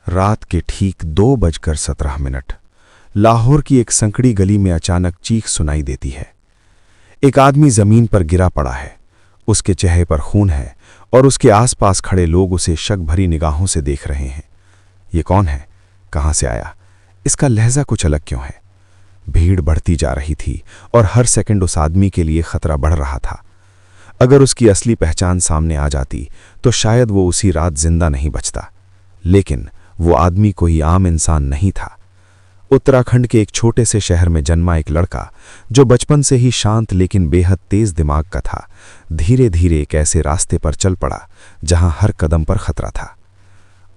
रात के ठीक 2:17 लाहौर की एक संकड़ी गली में अचानक चीख सुनाई देती है। एक आदमी जमीन पर गिरा पड़ा है, उसके चेहरे पर खून है और उसके आसपास खड़े लोग उसे शक भरी निगाहों से देख रहे हैं। ये कौन है? कहां से आया? इसका लहजा कुछ अलग क्यों है? भीड़ बढ़ती जा रही थी और हर सेकंड उस आदमी के लिए खतरा बढ़ रहा था। अगर उसकी असली पहचान सामने आ जाती तो शायद वो उसी रात जिंदा नहीं बचता। लेकिन वो आदमी कोई आम इंसान नहीं था। उत्तराखंड के एक छोटे से शहर में जन्मा एक लड़का, जो बचपन से ही शांत लेकिन बेहद तेज दिमाग का था, धीरे धीरे एक ऐसे रास्ते पर चल पड़ा जहां हर कदम पर खतरा था।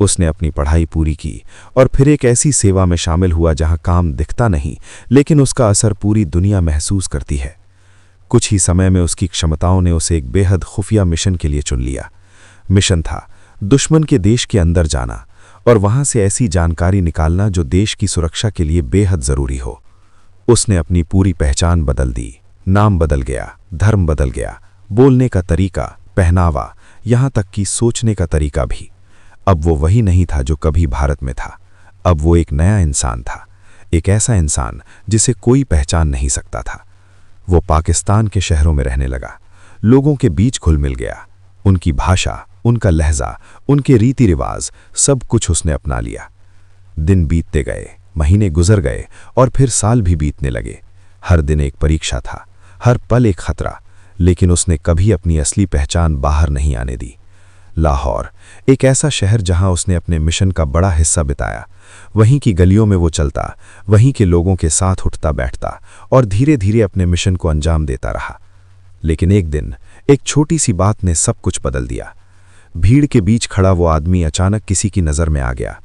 उसने अपनी पढ़ाई पूरी की और फिर एक ऐसी सेवा में शामिल हुआ जहां काम दिखता नहीं लेकिन उसका असर पूरी दुनिया महसूस करती है। कुछ ही समय में उसकी क्षमताओं ने उसे एक बेहद खुफिया मिशन के लिए चुन लिया। मिशन था दुश्मन के देश के अंदर जाना और वहां से ऐसी जानकारी निकालना जो देश की सुरक्षा के लिए बेहद जरूरी हो। उसने अपनी पूरी पहचान बदल दी, नाम बदल गया, धर्म बदल गया, बोलने का तरीका, पहनावा, यहां तक कि सोचने का तरीका भी। अब वो वही नहीं था जो कभी भारत में था। अब वो एक नया इंसान था, एक ऐसा इंसान जिसे कोई पहचान नहीं सकता था। वो पाकिस्तान के शहरों में रहने लगा, लोगों के बीच घुल मिल गया। उनकी भाषा, उनका लहजा, उनके रीति रिवाज, सब कुछ उसने अपना लिया। दिन बीतते गए, महीने गुजर गए और फिर साल भी बीतने लगे। हर दिन एक परीक्षा था, हर पल एक खतरा, लेकिन उसने कभी अपनी असली पहचान बाहर नहीं आने दी। लाहौर, एक ऐसा शहर जहां उसने अपने मिशन का बड़ा हिस्सा बिताया। वहीं की गलियों में वो चलता, वहीं के लोगों के साथ उठता बैठता और धीरे धीरे अपने मिशन को अंजाम देता रहा। लेकिन एक दिन एक छोटी सी बात ने सब कुछ बदल दिया। भीड़ के बीच खड़ा वो आदमी अचानक किसी की नज़र में आ गया।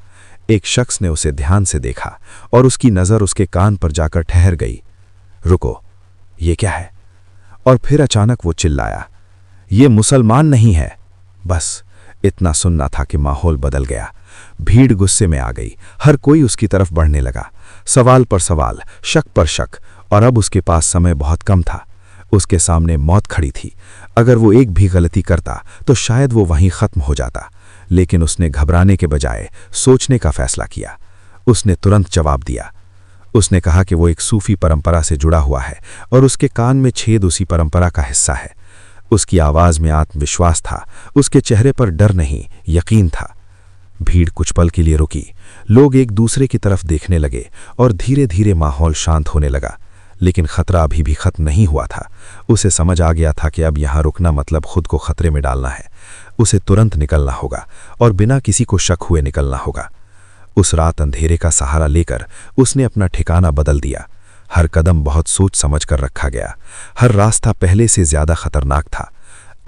एक शख्स ने उसे ध्यान से देखा और उसकी नज़र उसके कान पर जाकर ठहर गई। रुको, ये क्या है? और फिर अचानक वो चिल्लाया, ये मुसलमान नहीं है। बस इतना सुनना था कि माहौल बदल गया। भीड़ गुस्से में आ गई, हर कोई उसकी तरफ बढ़ने लगा, सवाल पर सवाल, शक पर शक। और अब उसके पास समय बहुत कम था। उसके सामने मौत खड़ी थी। अगर वो एक भी गलती करता तो शायद वो वहीं खत्म हो जाता। लेकिन उसने घबराने के बजाय सोचने का फैसला किया। उसने तुरंत जवाब दिया। उसने कहा कि वो एक सूफी परंपरा से जुड़ा हुआ है और उसके कान में छेद उसी परंपरा का हिस्सा है। उसकी आवाज में आत्मविश्वास था, उसके चेहरे पर डर नहीं, यकीन था। भीड़ कुछ पल के लिए रुकी, लोग एक दूसरे की तरफ देखने लगे और धीरे धीरे माहौल शांत होने लगा। लेकिन खतरा अभी भी खत्म नहीं हुआ था। उसे समझ आ गया था कि अब यहां रुकना मतलब खुद को खतरे में डालना है। उसे तुरंत निकलना होगा और बिना किसी को शक हुए निकलना होगा। उस रात अंधेरे का सहारा लेकर उसने अपना ठिकाना बदल दिया। हर कदम बहुत सोच समझ कर रखा गया। हर रास्ता पहले से ज्यादा खतरनाक था।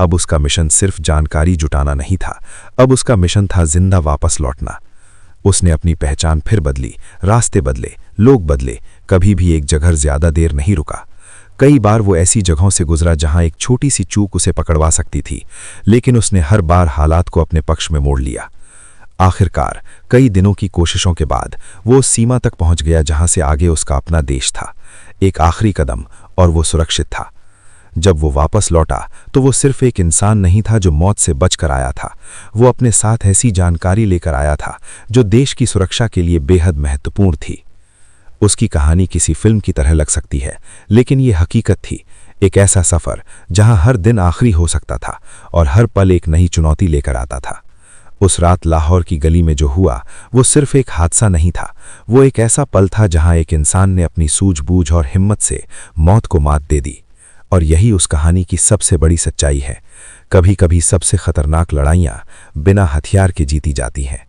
अब उसका मिशन सिर्फ जानकारी जुटाना नहीं था, अब उसका मिशन था जिंदा वापस लौटना। उसने अपनी पहचान फिर बदली, रास्ते बदले, लोग बदले, कभी भी एक जगह ज्यादा देर नहीं रुका। कई बार वो ऐसी जगहों से गुजरा जहां एक छोटी सी चूक उसे पकड़वा सकती थी, लेकिन उसने हर बार हालात को अपने पक्ष में मोड़ लिया। आखिरकार कई दिनों की कोशिशों के बाद वो उस सीमा तक पहुंच गया जहां से आगे उसका अपना देश था। एक आखिरी कदम और वो सुरक्षित था। जब वो वापस लौटा तो वो सिर्फ एक इंसान नहीं था जो मौत से बचकर आया था। वो अपने साथ ऐसी जानकारी लेकर आया था जो देश की सुरक्षा के लिए बेहद महत्वपूर्ण थी। उसकी कहानी किसी फिल्म की तरह लग सकती है, लेकिन ये हकीकत थी। एक ऐसा सफर जहां हर दिन आखिरी हो सकता था और हर पल एक नई चुनौती लेकर आता था। उस रात लाहौर की गली में जो हुआ वो सिर्फ एक हादसा नहीं था, वो एक ऐसा पल था जहां एक इंसान ने अपनी सूझबूझ और हिम्मत से मौत को मात दे दी। और यही उस कहानी की सबसे बड़ी सच्चाई है। कभी कभी सबसे खतरनाक लड़ाइयां बिना हथियार के जीती जाती हैं।